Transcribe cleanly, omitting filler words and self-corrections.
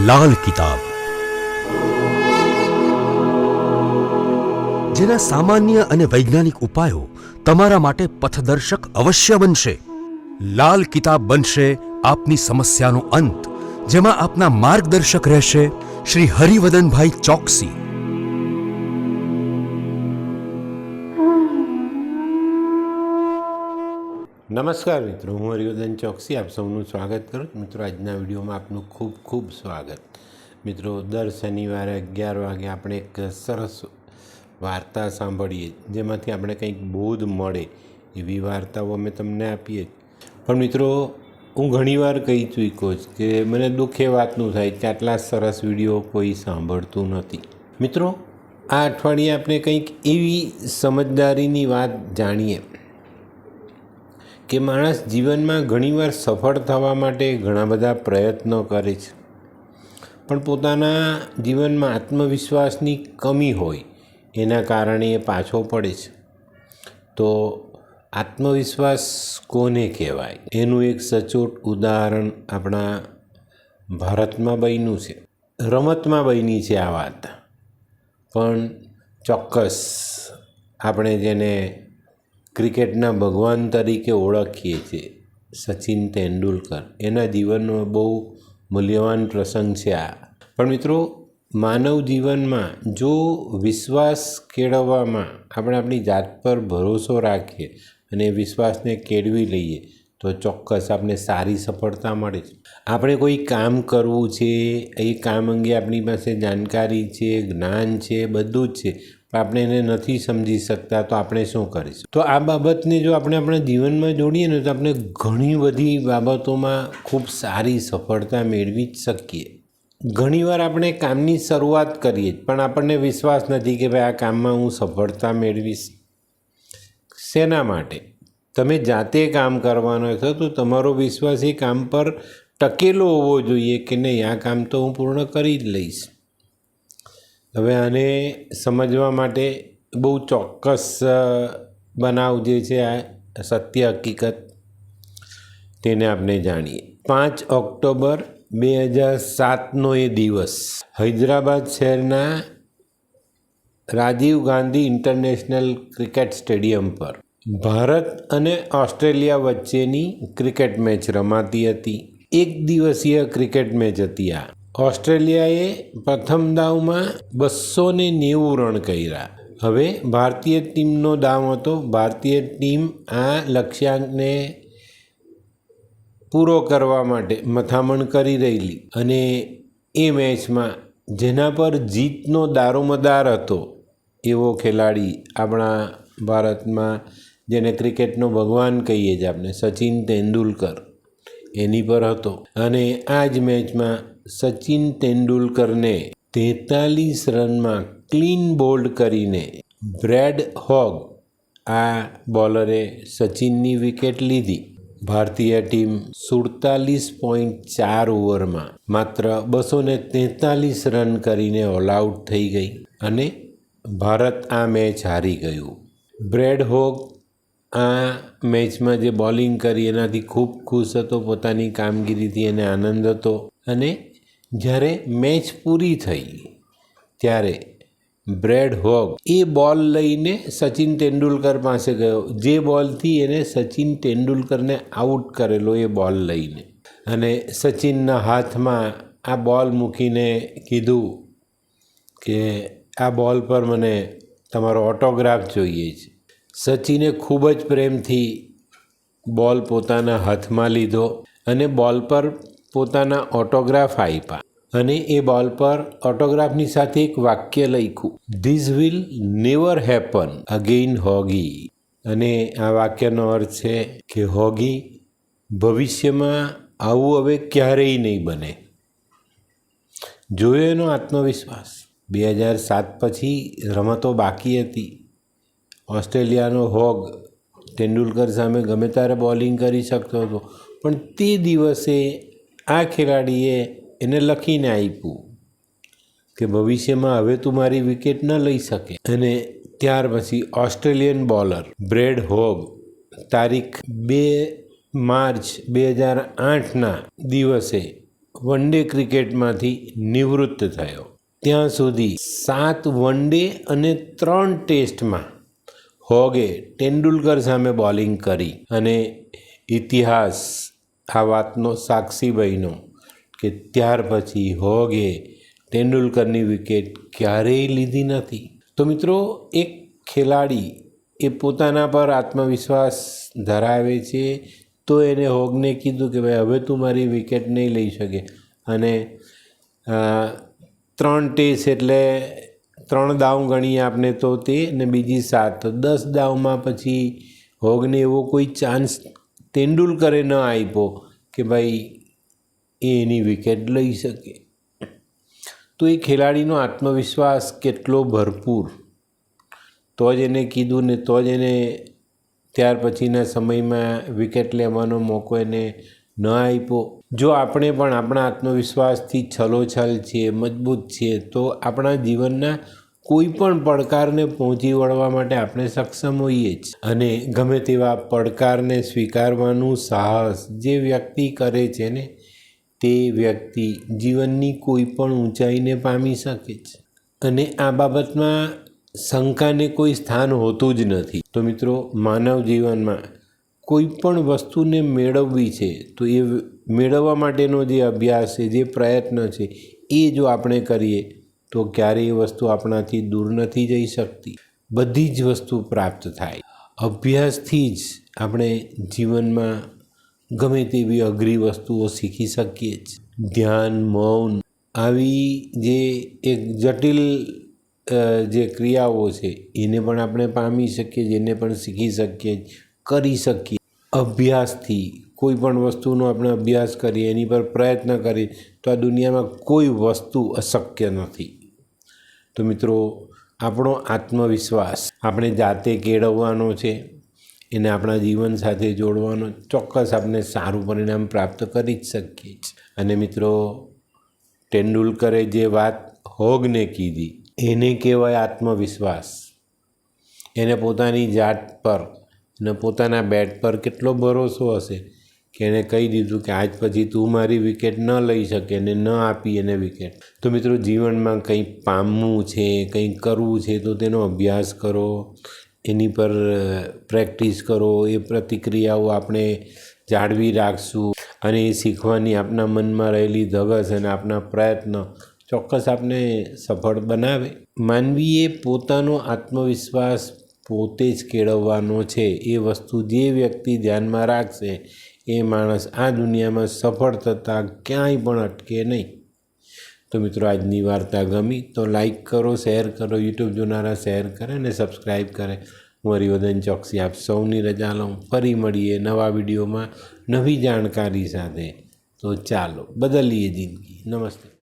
લાલ કિતાબ, જેના સામાન્ય અને વૈજ્ઞાનિક ઉપાયો તમારા માટે પથદર્શક અવશ્ય બનશે. લાલ કિતાબ બનશે આપની સમસ્યાનો અંત, જેમાં આપના માર્ગદર્શક રહેશે શ્રી હરિવદનભાઈ ચોકસી. નમસ્કાર મિત્રો, હું હરિવર્ધન ચોકસી આપ સૌનું સ્વાગત કરું. મિત્રો, આજના વિડીયોમાં આપનું ખૂબ ખૂબ સ્વાગત. મિત્રો, દર શનિવારે 11 વાગે આપણે એક સરસ વાર્તા સાંભળીએ, જેમાંથી આપણે કંઈક બોધ મળે એવી વાર્તાઓ અમે તમને આપીએ. પણ મિત્રો, હું ઘણીવાર કહી ચૂક્યો છું કે મને દુઃખ એ વાતનું થાય કે આટલા સરસ વિડીયો કોઈ સાંભળતું નથી. મિત્રો, આ અઠવાડિયે આપણે કંઈક એવી સમજદારીની વાત જાણીએ કે માણસ જીવનમાં ઘણીવાર સફળ થવા માટે ઘણા બધા પ્રયત્નો કરે છે, પણ પોતાના જીવનમાં આત્મવિશ્વાસની કમી હોય એના કારણે એ પાછો પડે છે. તો આત્મવિશ્વાસ કોને કહેવાય એનું એક સચોટ ઉદાહરણ આપણા ભારતમાં બન્યું છે. રમતમાં બની છે આ વાત, પણ ચોક્કસ આપણે જેને ક્રિકેટના ભગવાન તરીકે ઓળખીએ છીએ, સચિન તેંડુલકર, એના જીવનનો બહુ મૂલ્યવાન પ્રસંગ છે આ. પણ મિત્રો, માનવ જીવનમાં જો વિશ્વાસ કેળવવામાં આપણે આપણી જાત પર ભરોસો રાખીએ અને વિશ્વાસને કેળવી લઈએ તો ચોક્કસ આપણે સારી સફળતા મળે છે. આપણે કોઈ કામ કરવું છે, એ કામ અંગે આપણી પાસે જાણકારી છે, જ્ઞાન છે, બધું જ છે, પણ આપણે એને નથી સમજી શકતા, તો આપણે શું કરીશું? તો આ બાબતને જો આપણે આપણા જીવનમાં જોડીએ ને તો આપણે ઘણી બધી બાબતોમાં ખૂબ સારી સફળતા મેળવી જ શકીએ. ઘણીવાર આપણે કામની શરૂઆત કરીએ પણ આપણને વિશ્વાસ નથી કે ભાઈ આ કામમાં હું સફળતા મેળવીશ. શેના માટે? તમે જાતે કામ કરવાનો છો તો તમારો વિશ્વાસ એ કામ પર ટકેલો હોવો જોઈએ કે નહીં, આ કામ તો હું પૂર્ણ કરી જ લઈશ. હવે આને સમજવા માટે બહુ ચોક્કસ બનાવ જે છે, આ સત્ય હકીકત, તેને આપણે જાણીએ. 5 ઓક્ટોબર 2007નો એ દિવસ હૈદરાબાદ શહેરના Rajiv Gandhi international cricket stadium પર ભારત અને ઓસ્ટ્રેલિયા વચ્ચેની ક્રિકેટ મેચ રમાતી હતી. એક દિવસીય ક્રિકેટ મેચ હતી આ. ઓસ્ટ્રેલિયાએ પ્રથમ દાવમાં 290 રન કર્યા. હવે ભારતીય ટીમનો દાવ હતો. ભારતીય ટીમ આ લક્ષ્યાંકને પૂરો કરવા માટે મથામણ કરી રહેલી, અને એ મેચમાં જેના પર જીતનો દારોમદાર હતો એવો ખેલાડી આપણા ભારતમાં, જેને ક્રિકેટનો ભગવાન કહીએ છીએ આપણે, સચિન તેંડુલકર, એની પર હતો. અને આ જ મેચમાં સચિન તેંડુલકરને 43 રનમાં ક્લીન બોલ્ડ કરીને બ્રેડ હોગ, આ બોલરે સચિનની વિકેટ લીધી. ભારતીય ટીમ 47.4 ઓવરમાં માત્ર 243 રન કરીને ઓલ આઉટ થઈ ગઈ અને ભારત આ મેચ હારી ગયું. બ્રેડ હોગ આ મેચમાં જે બોલિંગ કરી એનાથી ખૂબ ખુશ હતો, પોતાની કામગીરીથી એને આનંદ હતો. અને જ્યારે મેચ પૂરી થઈ ત્યારે બ્રેડ હોગ એ બોલ લઈને સચિન તેંડુલકર પાસે ગયો, જે બોલથી એને સચિન તેંડુલકરને આઉટ કરેલો, એ બોલ લઈને, અને સચિનના હાથમાં આ બોલ મૂકીને કીધું કે આ બોલ પર મને તમારો ઓટોગ્રાફ જોઈએ છે. સચિને ખૂબ જ પ્રેમથી બોલ પોતાના હાથમાં લીધો અને બોલ પર પોતાના ઓટોગ્રાફ આપ્યા. અને એ બોલ પર ઓટોગ્રાફની સાથે એક વાક્ય લખ્યું, this will never happen again હોગી. અને આ વાક્યનો અર્થ છે કે હોગી, ભવિષ્યમાં આવું હવે ક્યારેય નહીં બને. જોયો એનો આત્મવિશ્વાસ. 2007 પછી રમતો બાકી હતી. ઓસ્ટ્રેલિયાનો હોગ તેંડુલકર સામે ગમે ત્યારે બોલિંગ કરી શકતો હતો, પણ તે દિવસે આ ખેલાડીએ એને લખીને આપ્યું કે ભવિષ્યમાં હવે તું મારી વિકેટ ન લઈ શકે. અને ત્યાર પછી ઓસ્ટ્રેલિયન બોલર બ્રેડ હોગ તારીખ 2 માર્ચ 2008ના દિવસે વન ડે ક્રિકેટમાંથી નિવૃત્ત થયો ત્યાં સુધી 7 વન ડે અને 3 ટેસ્ટમાં હોગે તેંડુલકર સામે બોલિંગ કરી અને ઇતિહાસ આ વાતનો સાક્ષી બન્યો કે ત્યાર પછી હોગે તેંડુલકરની વિકેટ ક્યારેય લીધી નથી. તો મિત્રો, એક ખેલાડી એ પોતાના પર આત્મવિશ્વાસ ધરાવે છે તો એને હોગને કીધું કે ભાઈ હવે તું મારી વિકેટ નહીં લઈ શકે અને 3 ટેસ્ટ એટલે 3 દાવ ગણીએ આપણે તો તે ને બીજી 7 10 દાવમાં પછી હોગને એવો કોઈ ચાન્સ તેંડુલકરે ન આપ્યો કે ભાઈ એની વિકેટ લઈ શકે. તો એ ખેલાડીનો આત્મવિશ્વાસ કેટલો ભરપૂર, તો જ એને કીધું ને તો જ એને ત્યાર પછીના સમયમાં વિકેટ લેવાનો મોકો એને ન આપ્યો. જો આપણે પણ આપણા આત્મવિશ્વાસથી છલોછલ છીએ, મજબૂત છીએ, તો આપણા જીવનના કોઈ પણ પડકારને પહોંચી વળવા માટે આપણે સક્ષમ હોઈએ જ. અને ગમે તેવા પડકારને સ્વીકારવાનું સાહસ જે વ્યક્તિ કરે છે ને તે વ્યક્તિ જીવનની કોઈ પણ ઊંચાઈને પામી શકે છે અને આ બાબતમાં શંકાને કોઈ સ્થાન હોતું જ નથી. તો મિત્રો, માનવ જીવનમાં કોઈ પણ વસ્તુને મેળવવી છે તો એ મેળવવા માટેનો જે અભ્યાસ છે, જે પ્રયત્ન છે, એ જો આપણે કરીએ તો ક્યારેય એ વસ્તુ આપણાથી દૂર નથી જઈ શકતી. બધી જ વસ્તુ પ્રાપ્ત થાય. અભ્યાસથી જ આપણે જીવનમાં ગમે તેવી અઘરી વસ્તુઓ શીખી શકીએ જ. ધ્યાન, મૌન આવી જે એક જટિલ જે ક્રિયાઓ છે એને પણ આપણે પામી શકીએ, જેને પણ શીખી શકીએ, કરી શકીએ. અભ્યાસથી કોઈ પણ વસ્તુનો આપણે અભ્યાસ કરીએ, એની પર પ્રયત્ન કરીએ તો આ દુનિયામાં કોઈ વસ્તુ અશક્ય નથી. તો મિત્રો, આપણો આત્મવિશ્વાસ આપણે જાતે કેળવવાનો છે, એને આપણા જીવન સાથે જોડવાનો. ચોક્કસ આપણે સારું પરિણામ પ્રાપ્ત કરી જ શકીએ છીએ. અને મિત્રો, તેંડુલકરે જે વાત હોગને કીધી એને કહેવાય આત્મવિશ્વાસ. એને પોતાની જાત પર અને પોતાના બેટ પર કેટલો ભરોસો હશે કે એણે કહી દીધું કે આજ પછી તું મારી વિકેટ ન લઈ શકે અને ન આપી એને વિકેટ. તો મિત્રો, જીવનમાં કંઈ પામવું છે, કંઈ કરવું છે તો તેનો અભ્યાસ કરો, એની પર પ્રેક્ટિસ કરો, એ પ્રતિક્રિયાઓ આપણે જાળવી રાખશું અને એ શીખવાની આપણા મનમાં રહેલી ધગશ અને આપણા પ્રયત્ન ચોક્કસ આપને સફળ બનાવે. માનવીએ પોતાનો આત્મવિશ્વાસ પોતે જ કેળવવાનો છે. એ વસ્તુ જે વ્યક્તિ ધ્યાનમાં રાખશે એ માણસ આ દુનિયામાં સફળ થતાં ક્યાંય પણ અટકે નહીં. તો મિત્રો, આજની વાર્તા ગમી તો લાઈક કરો, શેર કરો, યુટ્યુબ જોનારા શેર કરે અને સબસ્ક્રાઈબ કરે. હું હરિવર્ધન ચોકસી આપ સૌની રજા લઉં. ફરી મળીએ નવા વિડીયોમાં નવી જાણકારી સાથે. તો ચાલો બદલીએ જિંદગી. નમસ્તે.